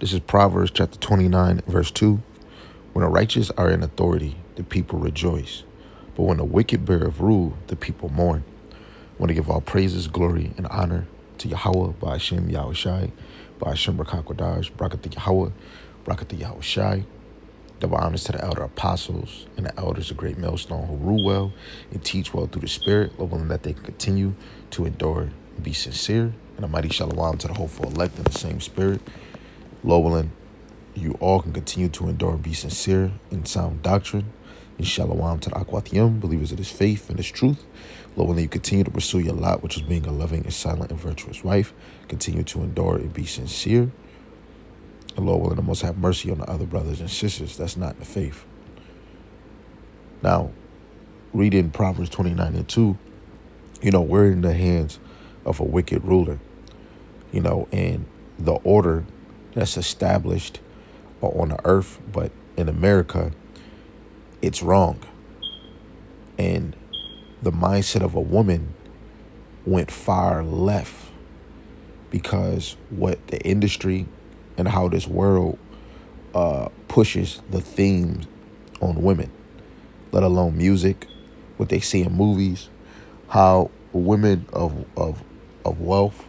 This is Proverbs chapter 29, verse 2. When the righteous are in authority, the people rejoice. But when the wicked beareth rule, the people mourn. I want to give all praises, glory, and honor to Yahweh, by Hashem Yahushai, by Hashem Rakakwadash, Brakatha Yahweh, Brakatha Yahushai. Double honors to the elder apostles and the elders of Great Millstone who rule well and teach well through the Spirit, Lord willing that they can continue to endure and be sincere. And a mighty shalom to the hopeful elect in the same Spirit. Lord willing, you all can continue to endure and be sincere in sound doctrine. And shalom to the Akwatiyam, believers of this faith and this truth. Lord willing, you continue to pursue your lot, which is being a loving and silent and virtuous wife. Continue to endure and be sincere. And Lord willing, the Most have mercy on the other brothers and sisters that's not in the faith. Now, reading Proverbs 29 and 2, we're in the hands of a wicked ruler, and the order that's established on the earth, but in America, it's wrong. And the mindset of a woman went far left because what the industry and how this world pushes the themes on women, let alone music, what they see in movies, how women of wealth,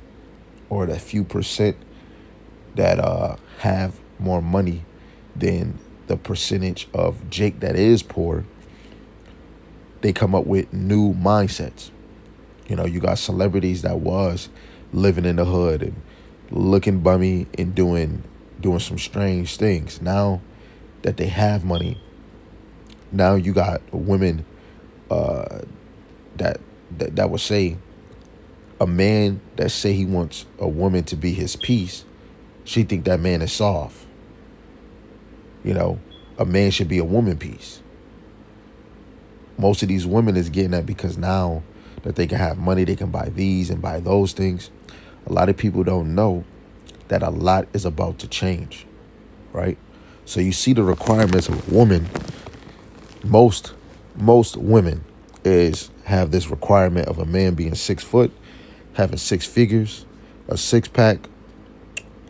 or that few percent that have more money than the percentage of Jake that is poor, they come up with new mindsets. You got celebrities that was living in the hood and looking bummy and doing some strange things. Now that they have money, now you got women that would say, a man that say he wants a woman to be his piece, she think that man is soft. A man should be a woman piece. Most of these women is getting that because now that they can have money, they can buy these and buy those things. A lot of people don't know that a lot is about to change, right? So you see the requirements of a woman. Most women have this requirement of a man being 6 foot, having 6 figures, a 6-pack.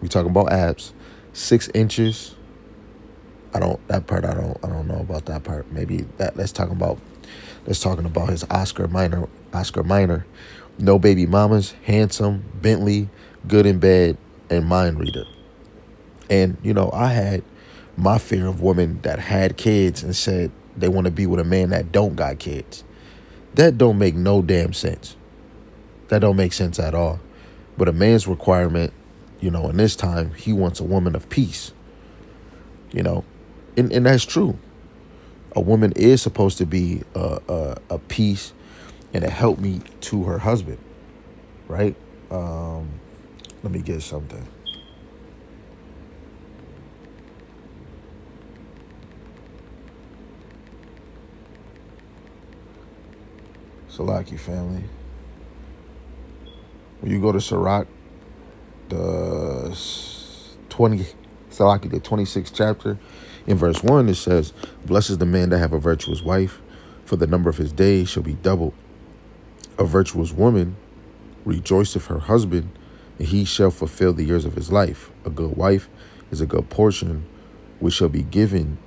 We talking about abs, 6 inches. I don't know about that part. Maybe that let's talking about his Oscar Minor. No baby mamas, handsome, Bentley, good in bed, and mind reader. And, I had my fear of women that had kids and said they want to be with a man that don't got kids. That don't make no damn sense. That don't make sense at all. But a man's requirement, in this time, he wants a woman of peace. And that's true. A woman is supposed to be a piece and a helpmeet to her husband, right? Let me get something. Salaki family. When you go to Sirach, the 26th chapter, in verse 1, it says, "Blessed is the man that have a virtuous wife, for the number of his days shall be doubled. A virtuous woman rejoiceth her husband, and he shall fulfill the years of his life. A good wife is a good portion, which shall be given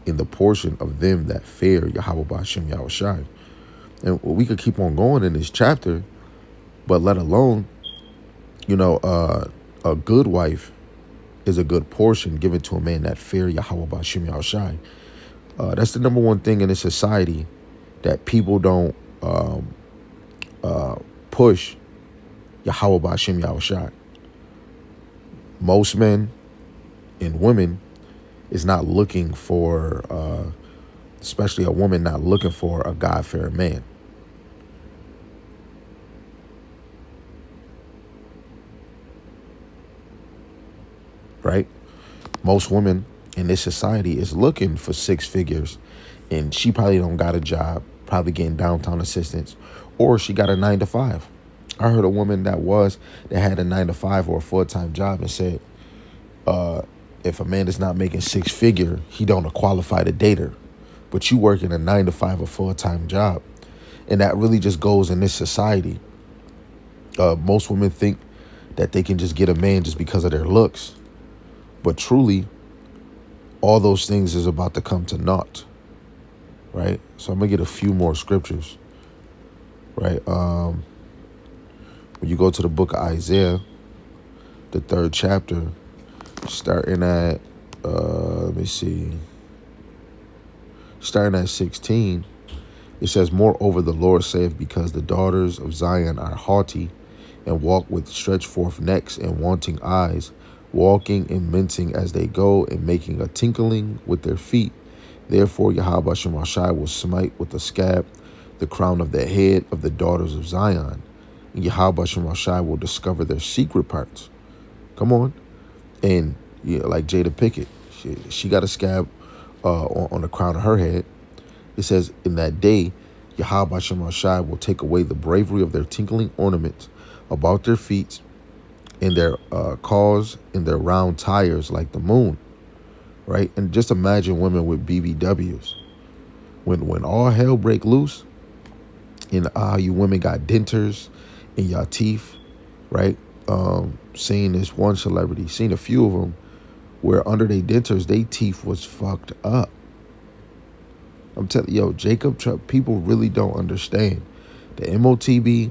in the portion of them that fear Yahweh B'Hashem Yahushai." And we could keep on going in this chapter, but let alone, a good wife is a good portion given to a man that fear Yahweh B'Hashem Yahushai. That's the number one thing in this society that people don't push Yahweh B'Hashem Yahushai. Most men and women is not looking for, especially a woman not looking for a God-fearing man. Right? Most women in this society is looking for 6 figures, and she probably don't got a job, probably getting downtown assistance, or she got a 9-to-5. I heard a woman that had a 9-to-5 or a full-time job and said, if a man is not making 6 figure, he don't qualify to date her. But you working a 9-to-5 or full-time job, and that really just goes in this society. Most women think that they can just get a man just because of their looks. But truly, all those things is about to come to naught, right? So I'm gonna get a few more scriptures, right? When you go to the book of Isaiah, the 3rd chapter, starting at let me see, starting at 16, it says, "Moreover, the Lord saith, because the daughters of Zion are haughty, and walk with stretched forth necks and wanting eyes, walking and mincing as they go, and making a tinkling with their feet. Therefore Yahweh Shemashai will smite with a scab the crown of the head of the daughters of Zion, and Yahweh Shemashai will discover their secret parts." Come on. And yeah, like Jada Pickett, she got a scab on the crown of her head. It says, "In that day, Yahweh Shemashai will take away the bravery of their tinkling ornaments about their feet, and their cause, and their round tires like the moon." Right? And just imagine women with BBWs. When all hell break loose, and you women got dentures in your teeth, right? Seeing this one celebrity, seen a few of them, where under their dentures, their teeth was fucked up. I'm telling you, Jacob Trouble, people really don't understand. The MOTB,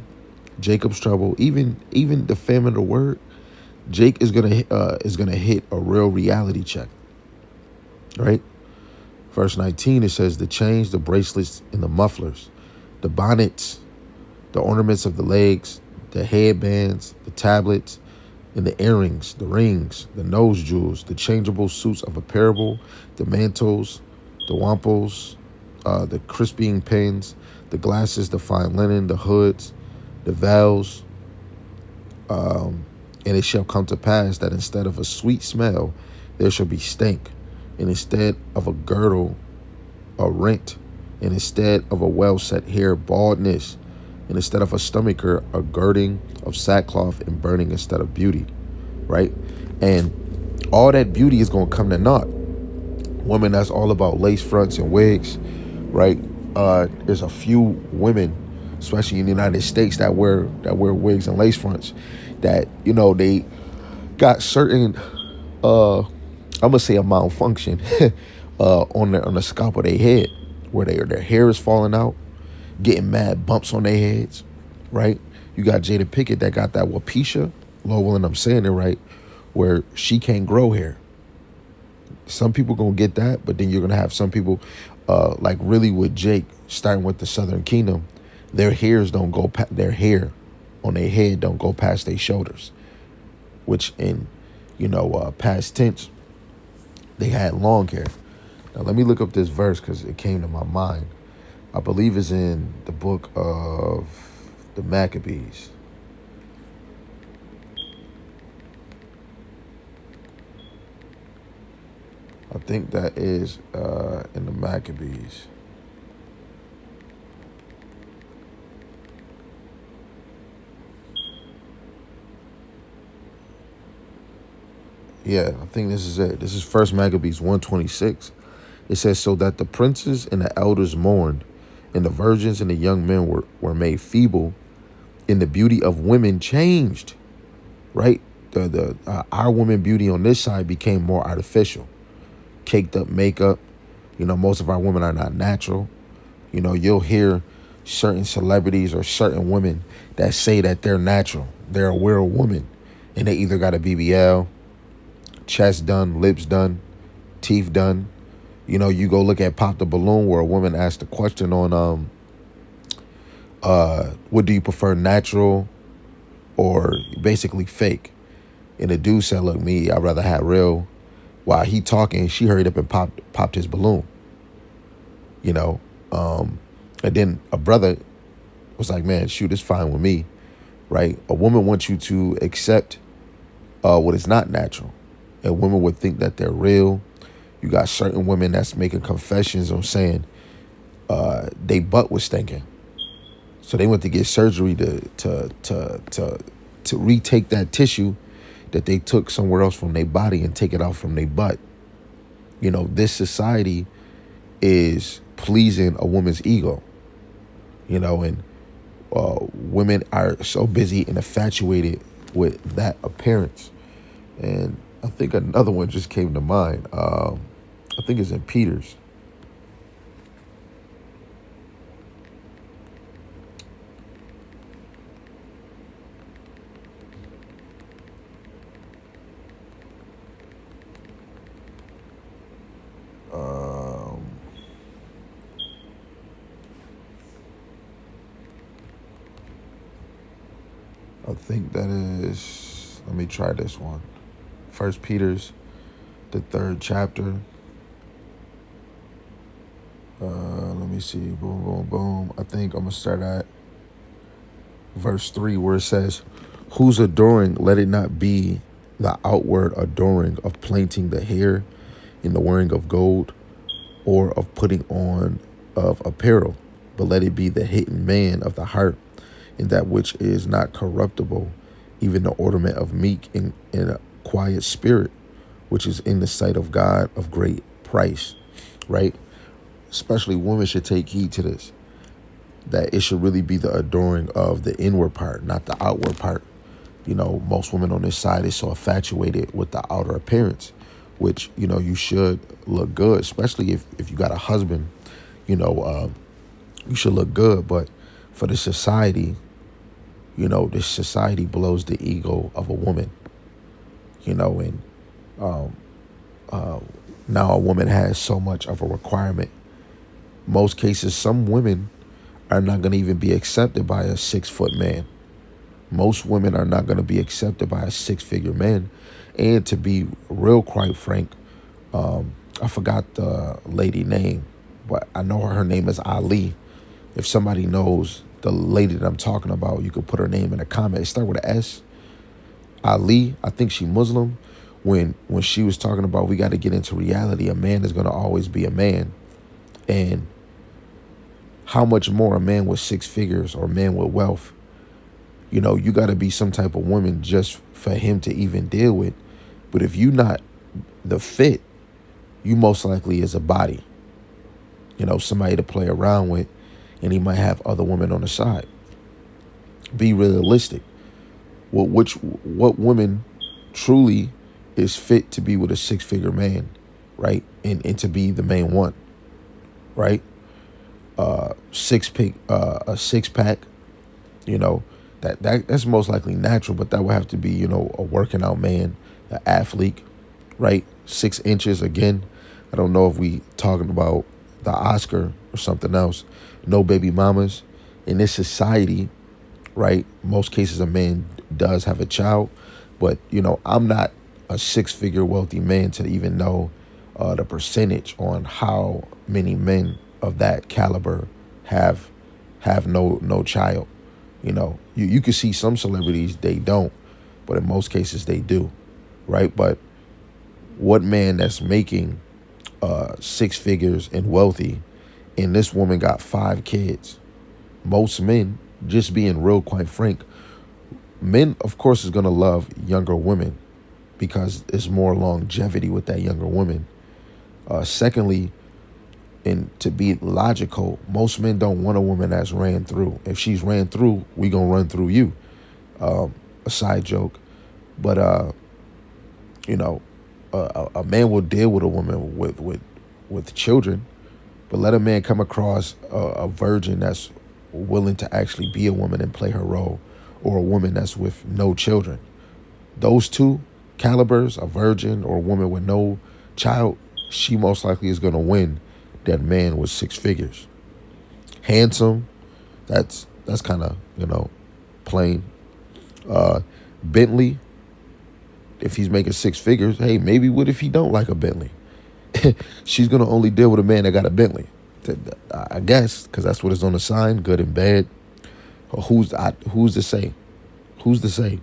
Jacob's Trouble, even the famine of the word, Jake is gonna hit a real reality check, right? Verse 19, it says, "The chains, the bracelets, and the mufflers, the bonnets, the ornaments of the legs, the headbands, the tablets, and the earrings, the rings, the nose jewels, the changeable suits of apparel, the mantles, the wamples, the crisping pins, the glasses, the fine linen, the hoods, the veils. And it shall come to pass that instead of a sweet smell, there shall be stink, and instead of a girdle, a rent, and instead of a well-set hair, baldness, and instead of a stomacher, a girding of sackcloth, and burning instead of beauty," right? And all that beauty is going to come to naught. Women that's all about lace fronts and wigs, right? There's a few women, especially in the United States, that wear wigs and lace fronts, that, they got certain, I'm gonna say a malfunction on the scalp of their head, where their hair is falling out, getting mad bumps on their heads, right? You got Jada Pickett that got that Wapisha, Lord willing I'm saying it right, where she can't grow hair. Some people gonna get that, but then you're gonna have some people, like really with Jake, starting with the Southern Kingdom, their hair on their head don't go past their shoulders, which in, past tense, they had long hair. Now let me look up this verse because it came to my mind. I believe it's in the book of the Maccabees. I think that is in the Maccabees. Yeah, I think this is it. This is First Maccabees 1:26. It says, "So that the princes and the elders mourned, and the virgins and the young men were made feeble, and the beauty of women changed." Right? Our woman beauty on this side became more artificial, caked up makeup. Most of our women are not natural. You'll hear certain celebrities or certain women that say that they're natural, they're a real woman, and they either got a BBL, chest done, lips done, teeth done. You go look at Pop the Balloon, where a woman asked a question on what do you prefer, natural or basically fake? And the dude said, "Look, me, I'd rather have real." While he talking, she hurried up and popped his balloon. And then a brother was like, "Man, shoot, it's fine with me," right? A woman wants you to accept what is not natural, and women would think that they're real. You got certain women that's making confessions on saying they butt was stinking, so they went to get surgery to retake that tissue that they took somewhere else from their body and take it out from their butt. This society is pleasing a woman's ego, and women are so busy and infatuated with that appearance. And I think another one just came to mind. I think it's in Peter's. Um, I think that is. Let me try this one. First Peter's, the third chapter. Let me see. Boom, boom, boom. I think I'm gonna start at verse 3, where it says, "Whose adoring let it not be the outward adoring of plaiting the hair in the wearing of gold, or of putting on of apparel, but let it be the hidden man of the heart, in that which is not corruptible, even the ornament of meek and a quiet spirit, which is in the sight of God of great price." Right? Especially women should take heed to this, that it should really be the adoring of the inward part, not the outward part. Most women on this side is so infatuated with the outer appearance, which, you should look good, especially if you got a husband, you should look good. But for the society, this society blows the ego of a woman, and um, now a woman has so much of a requirement. Most cases, some women are not going to even be accepted by a 6-foot man. Most women are not going to be accepted by a 6-figure man. And to be real, quite frank, I forgot the lady name, but I know her name is Ali. If somebody knows the lady that I'm talking about, you could put her name in a comment. It start with an S. Ali, I think she Muslim. When she was talking about, we got to get into reality, a man is going to always be a man. And how much more a man with 6 figures or a man with wealth? You got to be some type of woman just for him to even deal with. But if you not the fit, you most likely is a body, somebody to play around with, and he might have other women on the side. Be realistic. What woman truly is fit to be with a 6-figure man, right? And to be the main one, right? A 6-pack, that's most likely natural, but that would have to be, a working out man, an athlete, right? 6 inches. Again, I don't know if we talking about the Oscar or something else. No baby mamas in this society, right? Most cases a man does have a child, but I'm not a 6-figure wealthy man to even know the percentage on how many men of that caliber have no child. You can see some celebrities, they don't, but in most cases they do, right? But what man that's making 6 figures and wealthy, and this woman got 5 kids? Most men, just being real, quite frank, men, of course, is going to love younger women because there's more longevity with that younger woman. Secondly, and to be logical, most men don't want a woman that's ran through. If she's ran through, we gonna run through you. A side joke, but a man will deal with a woman with children, but let a man come across a virgin that's willing to actually be a woman and play her role, or a woman that's with no children. Those two calibers, a virgin or a woman with no child, she most likely is gonna win that man with 6 figures. Handsome, that's kind of, plain. Bentley, if he's making 6 figures, hey, maybe what if he don't like a Bentley? She's gonna only deal with a man that got a Bentley, I guess, because that's what is on the sign, good and bad. Who's to say? Who's to say,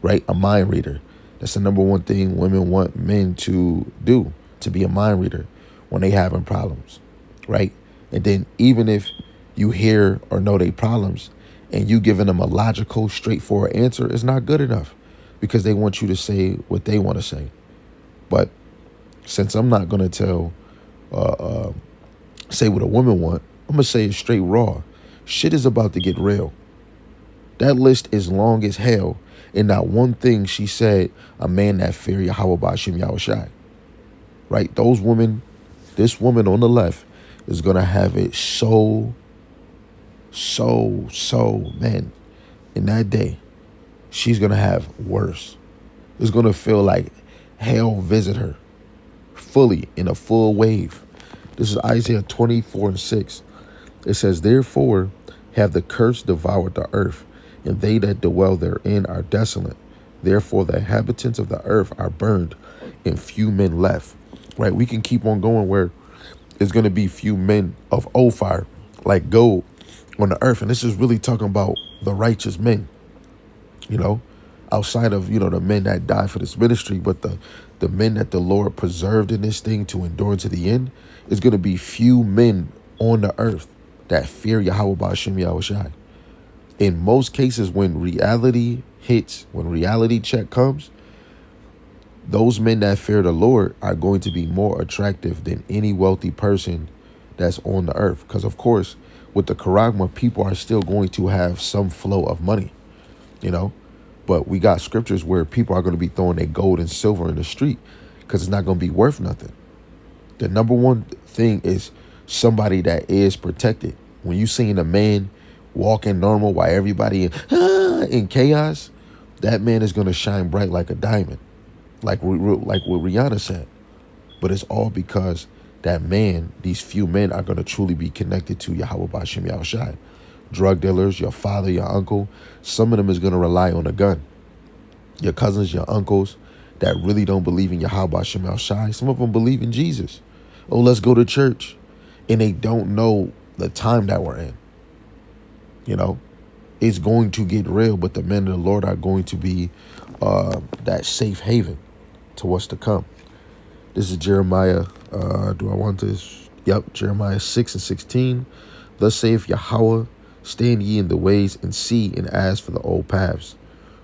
right? A mind reader. That's the number one thing women want men to do, to be a mind reader when they having problems, right? And then even if you hear or know they problems and you giving them a logical, straightforward answer, it's not good enough, because they want you to say what they want to say. But since I'm not going to say what a woman want, I'm going to say it straight raw. Shit is about to get real. That list is long as hell. And not one thing she said, a man that fear Yahweh Ba'ashem Yahushai. Right? Those women, this woman on the left is going to have it man, in that day, she's going to have worse. It's going to feel like hell visit her fully in a full wave. This is Isaiah 24:6. It says, therefore have the curse devoured the earth, and they that dwell therein are desolate. Therefore the inhabitants of the earth are burned, and few men left. Right? We can keep on going where it's going to be few men of Ophir, like gold, on the earth. And this is really talking about the righteous men, outside of, the men that died for this ministry, but the men that the Lord preserved in this thing to endure to the end, is going to be few men on the earth that fear Yahweh Ba'ashem Yahushai. In most cases, when reality hits, when reality check comes, those men that fear the Lord are going to be more attractive than any wealthy person that's on the earth. Because, of course, with the charagma, people are still going to have some flow of money, But we got scriptures where people are going to be throwing their gold and silver in the street because it's not going to be worth nothing. The number one thing is somebody that is protected. When you seeing a man walking normal while everybody in chaos, that man is going to shine bright like a diamond, like what Rihanna said. But it's all because that man, these few men, are going to truly be connected to Yahweh Ba'ashem Yahushai. Drug dealers, your father, your uncle, some of them is going to rely on a gun. Your cousins, your uncles that really don't believe in Yahweh Ba'ashem Yahushai, some of them believe in Jesus. Oh, let's go to church. And they don't know the time that we're in. It's going to get real, but the men of the Lord are going to be that safe haven to what's to come. This is Jeremiah. Do I want this? Yep, Jeremiah 6:16. Thus saith Yahweh, stand ye in the ways and see and ask for the old paths.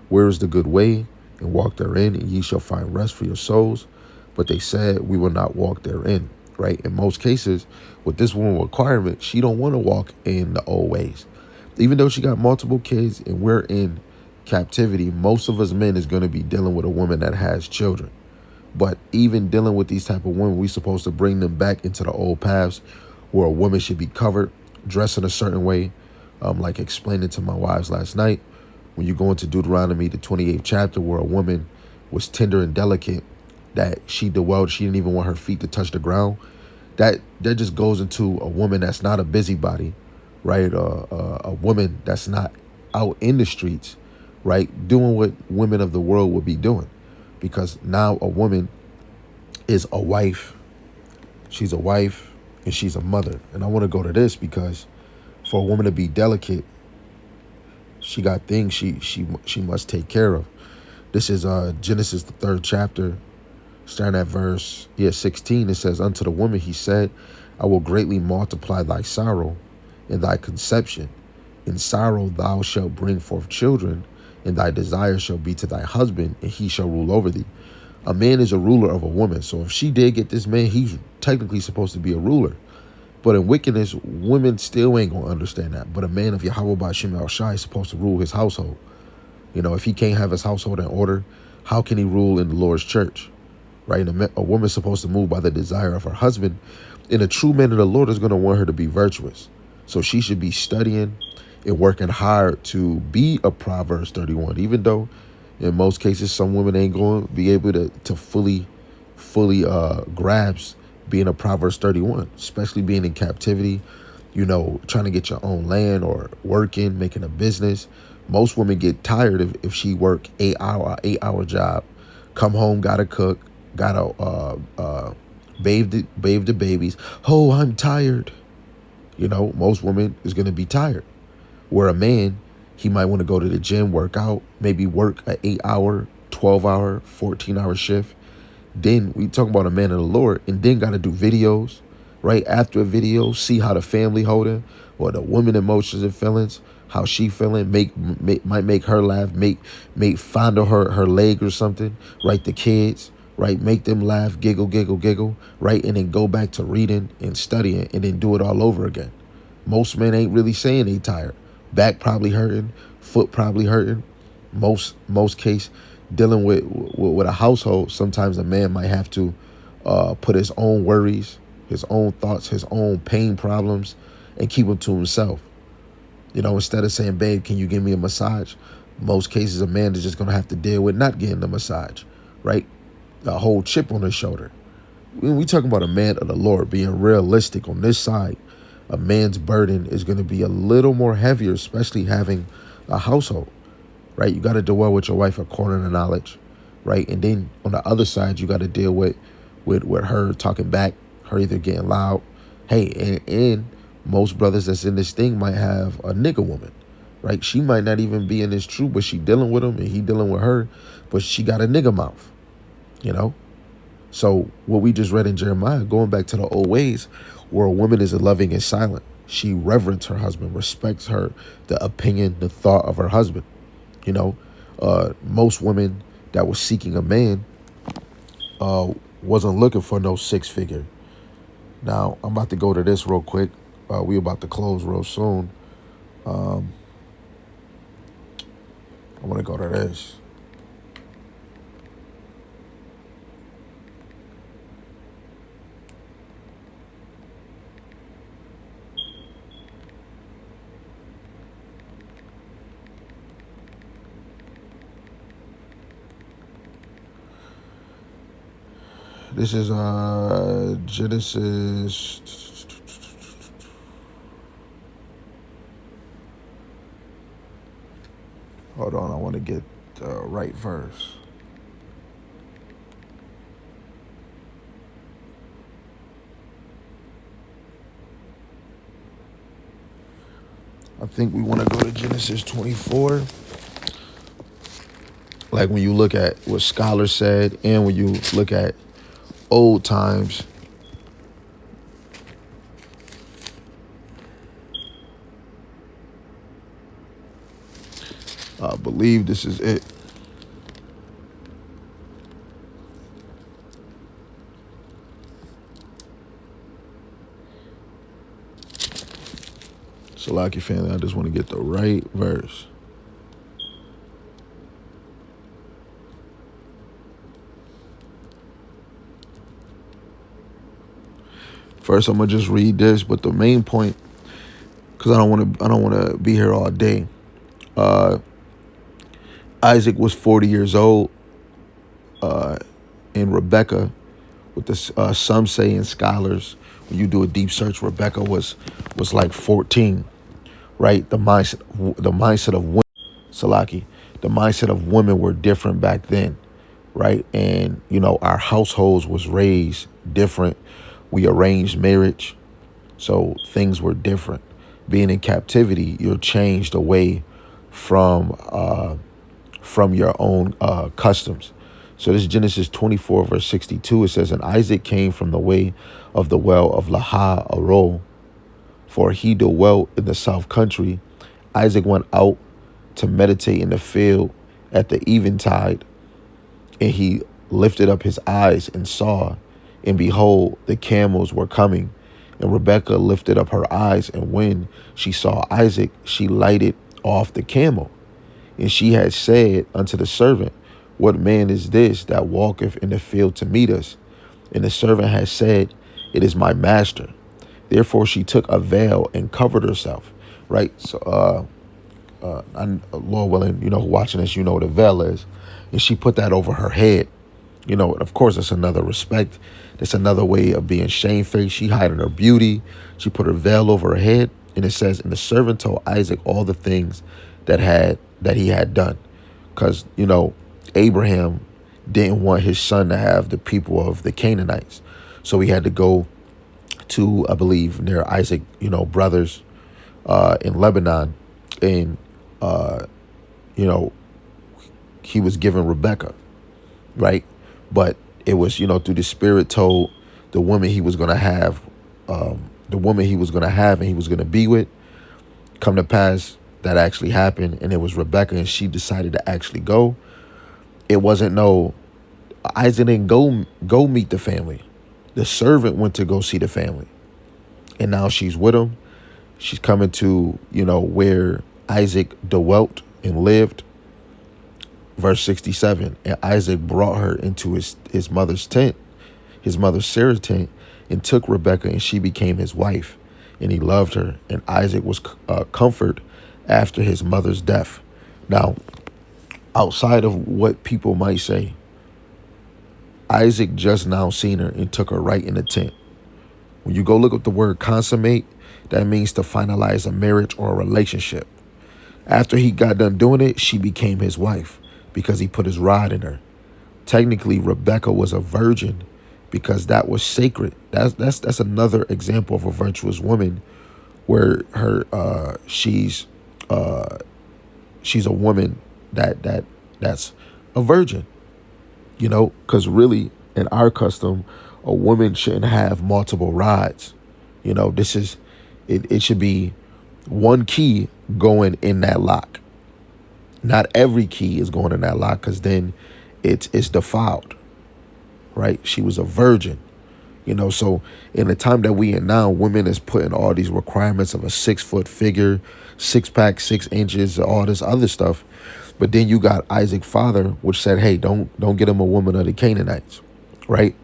Where is the good way? And walk therein, and ye shall find rest for your souls. But they said, we will not walk therein. Right? In most cases, with this woman requirement, she don't want to walk in the old ways. Even though she got multiple kids and we're in captivity, most of us men is going to be dealing with a woman that has children. But even dealing with these type of women, we're supposed to bring them back into the old paths where a woman should be covered, dressed in a certain way. Like explaining to my wives last night, when you go into Deuteronomy, the 28th chapter, where a woman was tender and delicate, that she dwelled, she didn't even want her feet to touch the ground. That just goes into a woman that's not a busybody, right? A woman that's not out in the streets, right? Doing what women of the world would be doing. Because now a woman is a wife. She's a wife and she's a mother. And I want to go to this because for a woman to be delicate, she got things she must take care of. This is Genesis, the 3rd chapter, starting at verse 16. It says, unto the woman he said, I will greatly multiply thy sorrow and thy conception. In sorrow thou shalt bring forth children, and thy desire shall be to thy husband, and he shall rule over thee. A man is a ruler of a woman. So if she did get this man, he's technically supposed to be a ruler. But in wickedness, women still ain't going to understand that. But a man of Yahweh Ba'ashem Yahushai is supposed to rule his household. If he can't have his household in order, how can he rule in the Lord's church? Right? A woman's supposed to move by the desire of her husband. And a true man of the Lord is going to want her to be virtuous. So she should be studying and working hard to be a Proverbs 31, even though in most cases some women ain't going to be able to fully grasp being a Proverbs 31, especially being in captivity, trying to get your own land or working, making a business. Most women get tired if she work 8-hour job, come home, gotta cook, gotta bathe the babies. Oh, I'm tired. Most women is going to be tired. Where a man, he might want to go to the gym, work out, maybe work an 8-hour, 12-hour, 14-hour shift. Then we talk about a man of the Lord, and then got to do videos, right? After a video, see how the family holding, or the woman emotions and feelings, how she feeling, might make her laugh, make fondle her leg or something, right? The kids, right? Make them laugh, giggle, right? And then go back to reading and studying and then do it all over again. Most men ain't really saying they tired. Back probably hurting, foot probably hurting. Most case, dealing with a household, sometimes a man might have to put his own worries, his own thoughts, his own pain problems, and keep them to himself. Instead of saying, babe, can you give me a massage? Most cases, a man is just going to have to deal with not getting the massage, right? A whole chip on his shoulder. When we talking about a man of the Lord, being realistic on this side, a man's burden is going to be a little more heavier, especially having a household, right? You got to dwell with your wife according to knowledge, right? And then on the other side, you got to deal with her talking back, her either getting loud. Hey, and most brothers that's in this thing might have a nigga woman, right? She might not even be in this truth, but she dealing with him and he dealing with her, but she got a nigga mouth, you know? So what we just read in Jeremiah, going back to the old ways, where a woman is loving and silent. She reverence her husband, respects the opinion, the thought of her husband. Most women that were seeking a man wasn't looking for no 6-figure. Now, I'm about to go to this real quick. We about to close real soon. I want to go to this. This is Genesis. Hold on, I want to get the right verse. I think we want to go to Genesis 24. Like when you look at what scholars said and when you look at old times, I believe this is it. Salaki family, I just want to get the right verse. First, I'm gonna just read this, but the main point, because I don't want to be here all day. Isaac was 40 years old, and Rebecca, with the some say in scholars, when you do a deep search, Rebecca was like 14, right? The mindset of women, Salaki, the mindset of women were different back then, right? And our households was raised different. We arranged marriage, so things were different. Being in captivity, you're changed away from your own customs. So this is Genesis 24, verse 62. It says, and Isaac came from the way of the well of Laha Arol, for he dwelt in the south country. Isaac went out to meditate in the field at the eventide, and he lifted up his eyes and saw, and behold, the camels were coming. And Rebekah lifted up her eyes, and when she saw Isaac, she lighted off the camel. And she had said unto the servant, what man is this that walketh in the field to meet us? And the servant had said, it is my master. Therefore she took a veil and covered herself. Right? So, Lord willing, watching this, what a veil is. And she put that over her head. Of course, it's another respect. That's another way of being shamefaced. She hiding her beauty. She put her veil over her head. And it says, and the servant told Isaac all the things that he had done. Because, Abraham didn't want his son to have the people of the Canaanites. So he had to go to, I believe, near Isaac, brothers in Lebanon. And, he was given Rebekah, right? But it was, through the Spirit told the woman he was going to have, and he was going to be with, come to pass, that actually happened. And it was Rebekah, and she decided to actually go. It wasn't Isaac didn't go meet the family. The servant went to go see the family. And now she's with him. She's coming to, where Isaac dwelt and lived. Verse 67, and Isaac brought her into his mother's tent, his mother Sarah's tent, and took Rebekah, and she became his wife. And he loved her, and Isaac was comforted after his mother's death. Now, outside of what people might say, Isaac just now seen her and took her right in the tent. When you go look up the word consummate, that means to finalize a marriage or a relationship. After he got done doing it, she became his wife because he put his rod in her. Technically, Rebekah was a virgin because that was sacred. That's another example of a virtuous woman, where she's a woman that's a virgin. Because really, in our custom, a woman shouldn't have multiple rods. It should be one key going in that lock. Not every key is going in that lock, because then it's defiled, right? She was a virgin, so in the time that we in now, women is putting all these requirements of a 6-foot figure, 6-pack, 6 inches, all this other stuff. But then you got Isaac's father, which said, hey, don't get him a woman of the Canaanites, right?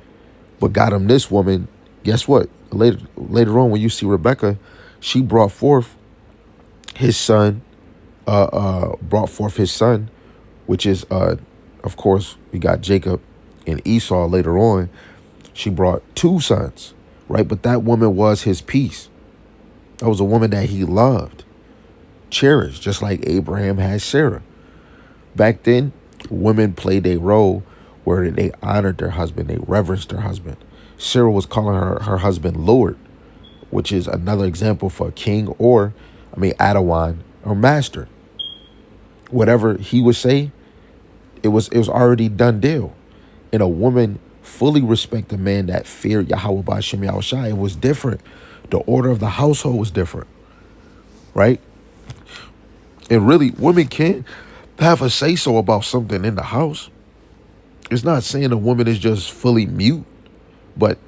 But got him this woman. Guess what? Later on, when you see Rebekah, she brought forth his son, which is, of course, we got Jacob and Esau later on. She brought 2 sons, right? But that woman was his peace. That was a woman that he loved, cherished, just like Abraham had Sarah. Back then, women played a role where they honored their husband, they reverenced their husband. Sarah was calling her husband Lord, which is another example for a king, or, Adawan, or master. Whatever he would say, it was already done deal. And a woman fully respect a man that feared Yahweh B'Shem Yahushai. It was different. The order of the household was different, right? And really, women can't have a say-so about something in the house. It's not saying a woman is just fully mute, but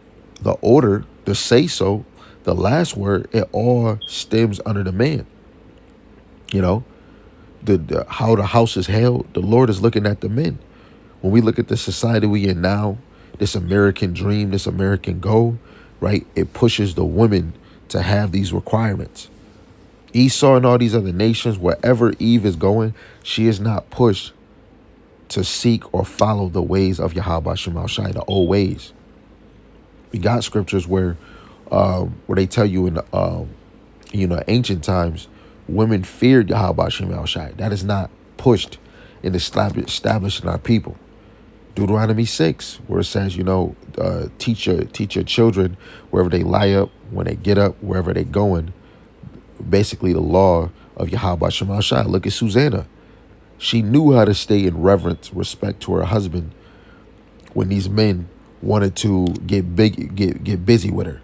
the order, the say-so, the last word, it all stems under the man. The how the house is held, the Lord is looking at the men. When we look at the society we in now, this American dream, this American goal, right? It pushes the women to have these requirements. Esau and all these other nations, wherever Eve is going, she is not pushed to seek or follow the ways of Yahweh Shema Shai, the old ways. We got scriptures where they tell you in ancient times, women feared Yahweh Shema Shai. That is not pushed and established in our people. Deuteronomy 6, where it says, teach your children wherever they lie up, when they get up, wherever they going. Basically, the law of Yahweh Shema Shai. Look at Susanna. She knew how to stay in reverence, respect to her husband when these men wanted to get busy with her.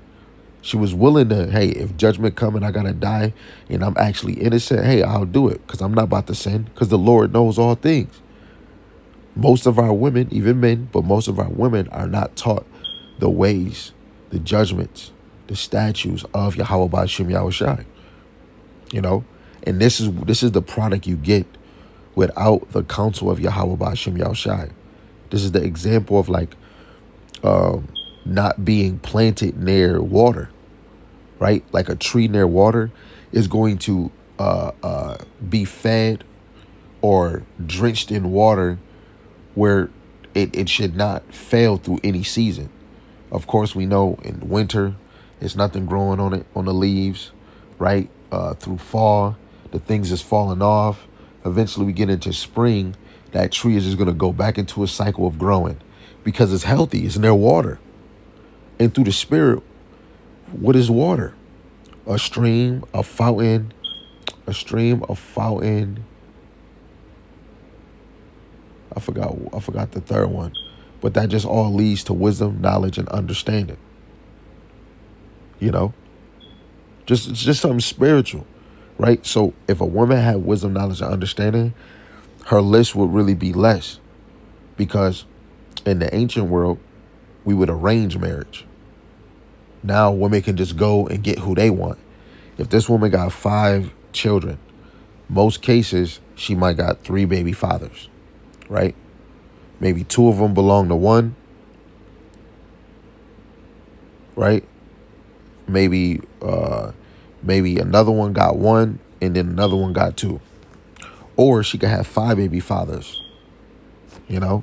She was willing to, hey, if judgment coming, I gotta die, and I'm actually innocent, hey, I'll do it, because I'm not about to sin, because the Lord knows all things. Most of our women, even men, but most of our women are not taught the ways, the judgments, the statutes of Yahweh B'Shem Yahushai. And this is the product you get without the counsel of Yahweh B'Shem Yahushai. This is the example of not being planted near water, right? Like a tree near water is going to be fed or drenched in water where it should not fail through any season. Of course, we know in winter, there's nothing growing on the leaves, right? Through fall, the things is falling off. Eventually we get into spring, that tree is just going to go back into a cycle of growing because it's healthy, it's near water. And through the spirit, what is water? A stream, a fountain. I forgot the third one, but that just all leads to wisdom, knowledge, and understanding. Just something spiritual, right? So if a woman had wisdom, knowledge, and understanding, her list would really be less, because in the ancient world, we would arrange marriage. Now women can just go and get who they want. If this woman got 5 children, Most cases, she might got 3 baby fathers, right? Maybe 2 of them belong to one, right? Maybe maybe another one got 1 and then another one got 2. Or she could have 5 baby fathers, you know?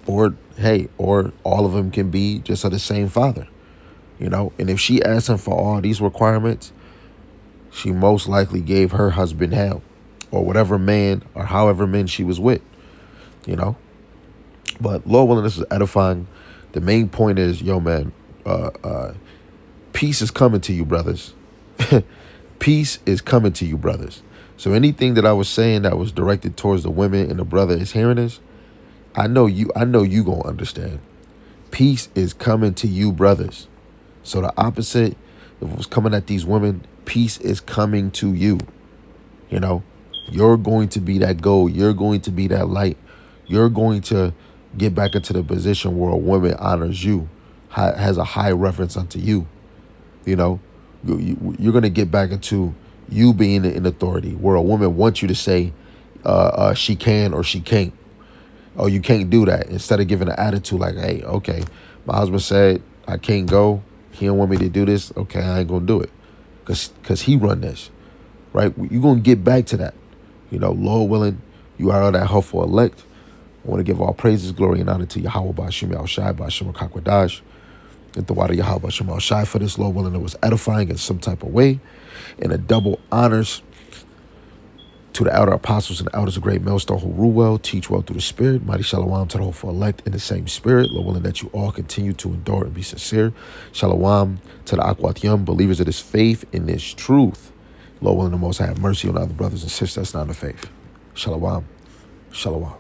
Or hey, or all of them can be just of the same father, you know? And if she asked him for all these requirements, she most likely gave her husband hell, or whatever man or however men she was with, you know? But Lord willing, this is edifying. The main point is, yo, man, peace is coming to you, brothers. Peace is coming to you, brothers. So anything that I was saying that was directed towards the women and the brother is hearing this, I know you gonna understand. Peace is coming to you, brothers. So the opposite, if it was coming at these women, peace is coming to you. You know, you're going to be that gold. You're going to be that light. You're going to get back into the position where a woman honors you, has a high reference unto you. You know, you're going to get back into you being in authority, where a woman wants you to say she can or she can't. Oh, you can't do that. Instead of giving an attitude like, hey, okay, my husband said I can't go. He don't want me to do this. Okay, I ain't going to do it because he run this, right? You're going to get back to that. You know, Lord willing, you are that helpful elect. I want to give all praises, glory, and honor to Yahweh Ba'ashim Yahushai Ba'ashim Kakwadash. And the water Yahweh Ba'ashim Yahushai for this, Lord willing, it was edifying in some type of way. And a double honors to the elder apostles and the elders of great millstone who rule well, teach well through the Spirit. Mighty Shalom to the hopeful elect in the same Spirit. Lord willing that you all continue to endure and be sincere. Shalom to the Akwat Yom, believers of this faith in this truth. Lord willing the Most High have mercy on other brothers and sisters that's not in the faith. Shalom. Shalom.